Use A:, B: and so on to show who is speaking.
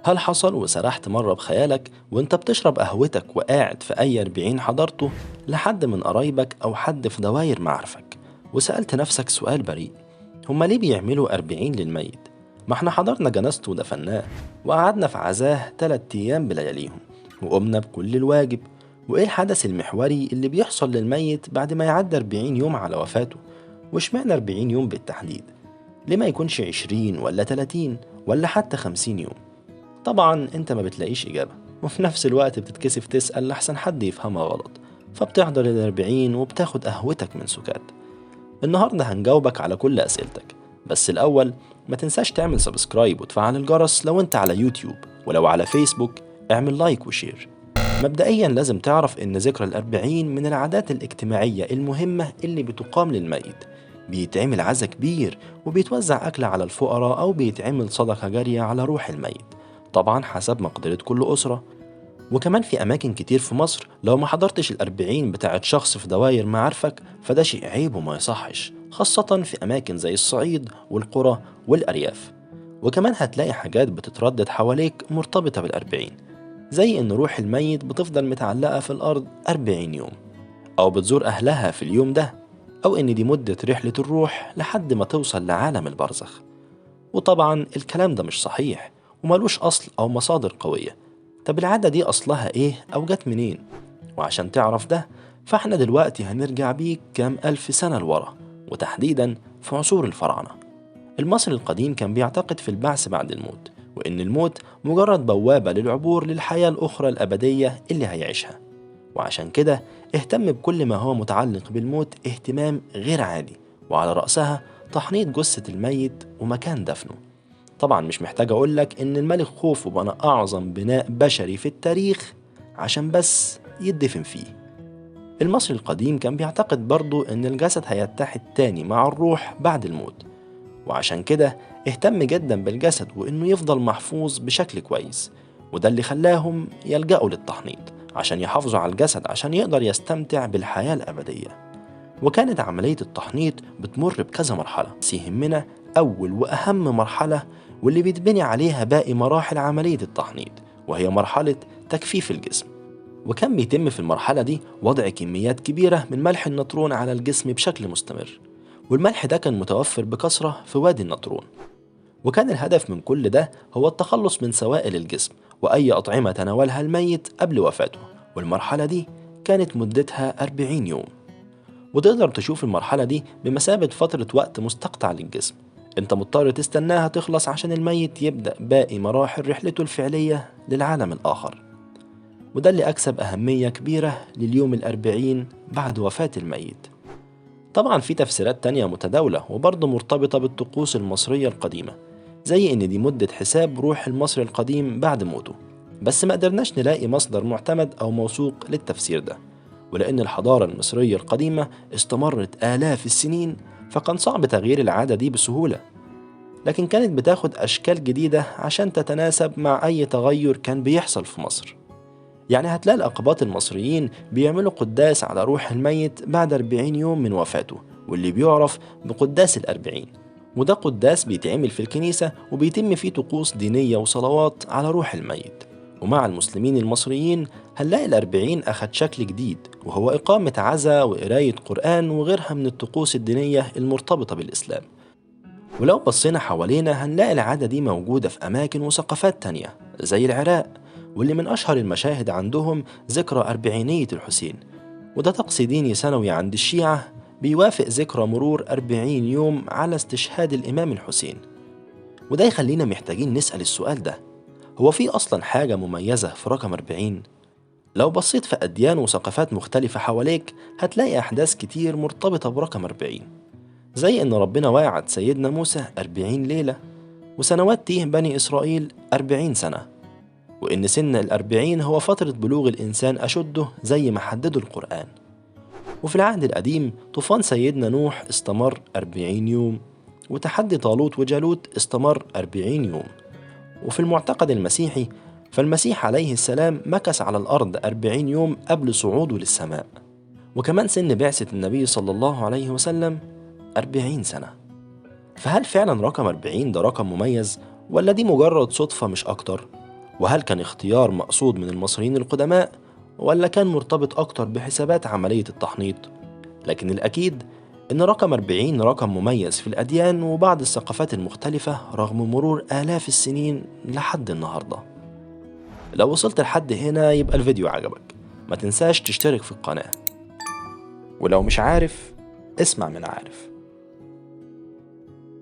A: هل حصل وسرحت مرة بخيالك وانت بتشرب قهوتك وقاعد في أي 40 حضرته لحد من قرايبك أو حد في دواير معارفك، وسألت نفسك سؤال بريء: هما ليه بيعملوا 40 للميت؟ ما احنا حضرنا جنازته ودفناه وقعدنا في عزاه 3 أيام بلياليهم وقمنا بكل الواجب. وإيه الحدث المحوري اللي بيحصل للميت بعد ما يعدي 40 يوم على وفاته؟ واشمعنى 40 يوم بالتحديد؟ ليه ما يكونش 20 ولا 30 ولا حتى 50 يوم؟ طبعا انت ما بتلاقيش إجابة، وفي نفس الوقت بتتكسف تسأل لحسن حد يفهمها غلط، فبتحضر ال40 وبتاخد قهوتك من سكات. النهاردة هنجاوبك على كل أسئلتك، بس الأول ما تنساش تعمل سبسكرايب وتفعل الجرس لو انت على يوتيوب، ولو على فيسبوك اعمل لايك وشير. مبدئيا لازم تعرف ان ذكرى ال40 من العادات الاجتماعية المهمة اللي بتقام للميت. بيتعمل عزا كبير وبيتوزع أكل على الفقراء أو بيتعمل صدقة جارية على روح الميت، طبعا حسب مقدرة كل أسرة. وكمان في أماكن كتير في مصر لو ما حضرتش ال40 بتاعت شخص في دواير معارفك فده شيء عيب وما يصحش، خاصة في أماكن زي الصعيد والقرى والأرياف. وكمان هتلاقي حاجات بتتردد حواليك مرتبطة بال40، زي إن روح الميت بتفضل متعلقة في الأرض 40 يوم، أو بتزور أهلها في اليوم ده، أو إن دي مدة رحلة الروح لحد ما توصل لعالم البرزخ. وطبعا الكلام ده مش صحيح وملوش أصل أو مصادر قوية. طب العادة دي أصلها إيه أو جت منين؟ وعشان تعرف ده فإحنا دلوقتي هنرجع بيك كام ألف سنة لورا، وتحديدا في عصور الفراعنة. المصري القديم كان بيعتقد في البعث بعد الموت، وإن الموت مجرد بوابة للعبور للحياة الأخرى الأبدية اللي هيعيشها. وعشان كده اهتم بكل ما هو متعلق بالموت اهتمام غير عادي، وعلى رأسها تحنيط جثة الميت ومكان دفنه. طبعا مش محتاج أقولك إن الملك خوفو بنى أعظم بناء بشري في التاريخ عشان بس يدفن فيه. المصري القديم كان بيعتقد برضو إن الجسد هيتحد تاني مع الروح بعد الموت، وعشان كده اهتم جدا بالجسد وإنه يفضل محفوظ بشكل كويس. وده اللي خلاهم يلجأوا للتحنيط عشان يحافظوا على الجسد عشان يقدر يستمتع بالحياة الأبدية. وكانت عملية التحنيط بتمر بكذا مرحلة، بس يهمنا أول وأهم مرحلة واللي بيتبني عليها باقي مراحل عملية التحنيط، وهي مرحلة تجفيف الجسم. وكان بيتم في المرحلة دي وضع كميات كبيرة من ملح النطرون على الجسم بشكل مستمر، والملح ده كان متوفر بكثرة في وادي النطرون. وكان الهدف من كل ده هو التخلص من سوائل الجسم وأي أطعمة تناولها الميت قبل وفاته، والمرحلة دي كانت مدتها 40 يوم. وتقدر تشوف المرحلة دي بمثابة فترة وقت مستقطع للجسم، انت مضطر تستناها تخلص عشان الميت يبدأ باقي مراحل رحلته الفعلية للعالم الآخر. وده اللي أكسب أهمية كبيرة لليوم 40 بعد وفاة الميت. طبعا في تفسيرات تانية متداولة وبرضه مرتبطة بالطقوس المصرية القديمة، زي إن دي مدة حساب روح المصري القديم بعد موته، بس ما قدرناش نلاقي مصدر معتمد أو موثوق للتفسير ده. ولأن الحضارة المصرية القديمة استمرت آلاف السنين فكان صعب تغيير العادة دي بسهولة، لكن كانت بتاخد أشكال جديدة عشان تتناسب مع أي تغير كان بيحصل في مصر. يعني هتلاقي الأقباط المصريين بيعملوا قداس على روح الميت بعد 40 يوم من وفاته، واللي بيعرف بقداس ال40. وده قداس بيتعمل في الكنيسة وبيتم فيه طقوس دينية وصلوات على روح الميت. ومع المسلمين المصريين هنلاقي ال40 أخد شكل جديد، وهو إقامة عزا وقراية قرآن وغيرها من الطقوس الدينية المرتبطة بالإسلام. ولو بصينا حوالينا هنلاقي العادة دي موجودة في أماكن وثقافات تانية زي العراق، واللي من أشهر المشاهد عندهم ذكرى أربعينية الحسين، وده طقس ديني سنوي عند الشيعة بيوافق ذكرى مرور 40 يوم على استشهاد الإمام الحسين. وده يخلينا محتاجين نسأل السؤال ده: هو في أصلا حاجة مميزة في رقم 40؟ لو بصيت في أديان وثقافات مختلفة حواليك هتلاقي أحداث كتير مرتبطة برقم 40، زي إن ربنا واعد سيدنا موسى 40 ليلة، وسنوات تيه بني إسرائيل 40 سنة، وإن سن 40 هو فترة بلوغ الإنسان أشده زي ما حدده القرآن. وفي العهد القديم طوفان سيدنا نوح استمر 40 يوم، وتحدي طالوت وجالوت استمر 40 يوم. وفي المعتقد المسيحي فالمسيح عليه السلام مكث على الأرض 40 يوم قبل صعوده للسماء. وكمان سن بعثة النبي صلى الله عليه وسلم 40 سنة. فهل فعلا رقم 40 ده رقم مميز ولا دي مجرد صدفة مش أكتر؟ وهل كان اختيار مقصود من المصريين القدماء ولا كان مرتبط أكتر بحسابات عملية التحنيط؟ لكن الأكيد إن رقم 40 رقم مميز في الأديان وبعض الثقافات المختلفة رغم مرور آلاف السنين لحد النهاردة. لو وصلت لحد هنا يبقى الفيديو عجبك، ما تنساش تشترك في القناة، ولو مش عارف اسمع من عارف.